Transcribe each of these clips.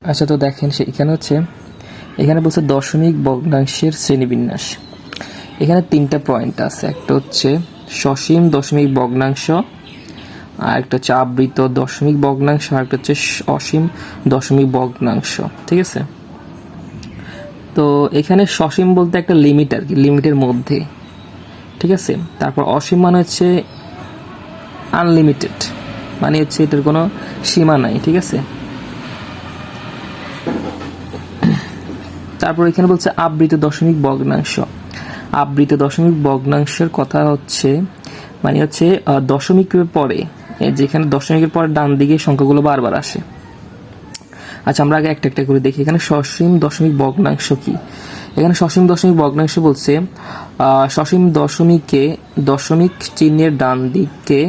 আচ্ছা, তো দেখেন এখানে এখানে বলছে দশমিক ভগ্নাংশের শ্রেণীবিন্যাস। এখানে 3টা পয়েন্ট আছে, একটা হচ্ছে সসীম দশমিক ভগ্নাংশ, আর একটা হচ্ছে আবৃত দশমিক ভগ্নাংশ, আর একটা হচ্ছে অসীম দশমিক ভগ্নাংশ। ঠিক আছে, তো এখানে সসীম বলতে একটা লিমিট আর কি, লিমিটের মধ্যে। ঠিক আছে, তারপর অসীম মানে হচ্ছে আনলিমিটেড, মানে হচ্ছে এটার কোনো সীমা নাই। ঠিক আছে, তারপর এখানে বলছে আবৃত দশমিক ভগ্নাংশ। আবৃত দশমিক ভগ্নাংশের কথা হচ্ছে মানে হচ্ছে দশমিকের পরে, যেখানে দশমিকের পরে ডান দিকে সংখ্যাগুলো বারবার আসে। আচ্ছা, আমরা আগে একটা একটা করে দেখি। এখানে সসীম দশমিক ভগ্নাংশ কি? এখানে সসীম দশমিক ভগ্নাংশ বলছে সসীম দশমিকে দশমিক চিহ্নের ডান দিকে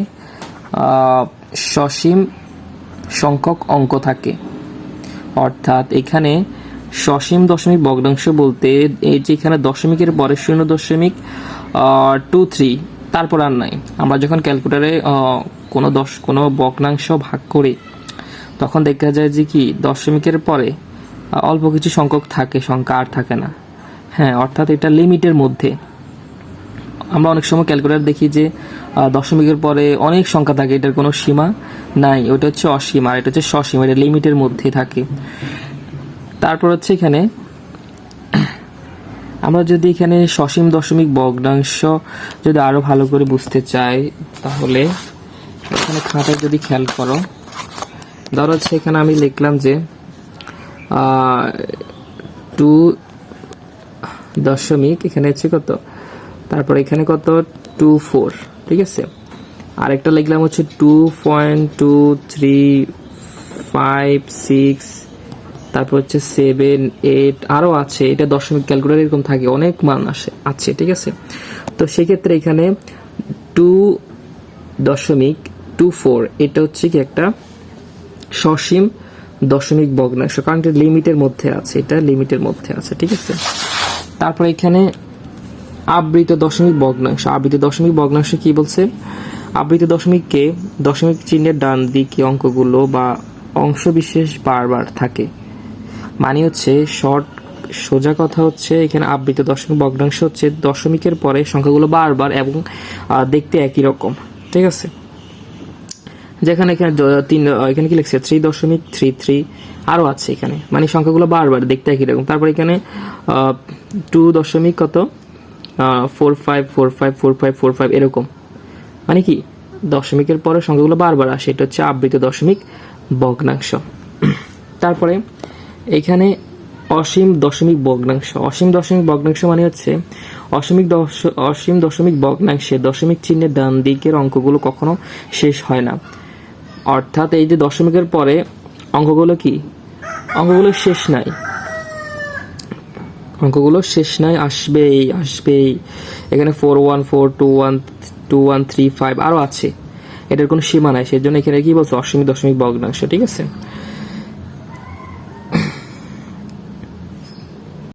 সসীম সংখ্যক অঙ্ক থাকে। অর্থাৎ এখানে সসীম দশমিক ভগ্নাংশ বলতে এই যে এখানে দশমিকের পরে 0.23 তারপর আর নাই। আমরা যখন ক্যালকুলেটরে কোনো ভগ্নাংশ ভাগ করি তখন দেখা যায় যে কি দশমিকের পরে অল্প কিছু সংখ্যক থাকে, সংখ্যা আর থাকে না। হ্যাঁ, অর্থাৎ এটা লিমিটের মধ্যে। আমরা অনেক সময় ক্যালকুলেটর দেখি যে দশমিকের পরে অনেক সংখ্যা থাকে, এটার কোনো সীমা নাই, ওইটা হচ্ছে অসীম, আর এটা হচ্ছে সসীম, এটা লিমিটের মধ্যে থাকে। তারপর হচ্ছে এখানে আমরা যদি এখানে সসীম দশমিক ভগ্নাংশ যদি আরো ভালো করে বুঝতে চাই, তাহলে এখানে খাতায় যদি খেয়াল করো, ধরো হচ্ছে এখানে আমি লিখলাম যে 2 দশমিক, এখানে হচ্ছে কত, তারপর এখানে কত 24। ঠিক আছে, আরেকটা লিখলাম হচ্ছে 2.2356, তারপর হচ্ছে 7, 8, আরও আছে। এটা দশমিক ক্যালকুলেটর এরকম থাকে, অনেক মান আছে। ঠিক আছে, তো সেক্ষেত্রে এখানে 2.24 এটা হচ্ছে কি একটা সসীম দশমিক ভগ্নাংশ, কারণ এটা লিমিটের মধ্যে আছে, এটা লিমিটের মধ্যে আছে। ঠিক আছে, তারপর এখানে আবৃত দশমিক ভগ্নাংশ। আবৃত দশমিক ভগ্নাংশ কি বলছে? আবৃত দশমিককে দশমিক চিহ্নের ডান দিকে অঙ্কগুলো বা অংশ বিশেষ বারবার থাকে। মানে হচ্ছে সোজা কথা হচ্ছে এখানে আবৃত দশমিক ভগ্নাংশ হচ্ছে দশমিকের পরে সংখ্যাগুলো বারবার এবং দেখতে একই রকম। ঠিক আছে, যেখানে এখানে এখানে কি লিখছে 3.33 আরো আছে এখানে, মানে সংখ্যাগুলো বারবার দেখতে একই রকম। তারপর এখানে 2.45454545 এরকম, মানে কি দশমিকের পরে সংখ্যাগুলো বারবার আসে, এটা হচ্ছে আবৃত দশমিক ভগ্নাংশ। তারপরে এখানে অসীম দশমিক ভগ্নাংশ। অসীম দশমিক ভগ্নাংশ মানে হচ্ছে অসীম দশমিক ভগ্নাংশে দশমিক চিহ্নের ডান দিকের অঙ্কগুলো কখনো শেষ হয় না। অর্থাৎ এই যে দশমিকের পরে অঙ্কগুলো শেষ নাই, আসবেই। এখানে 41421213 5 আরো আছে, এটার কোনো সীমা নাই। সেই জন্য এখানে কি বলছে অসীম দশমিক ভগ্নাংশ। ঠিক আছে,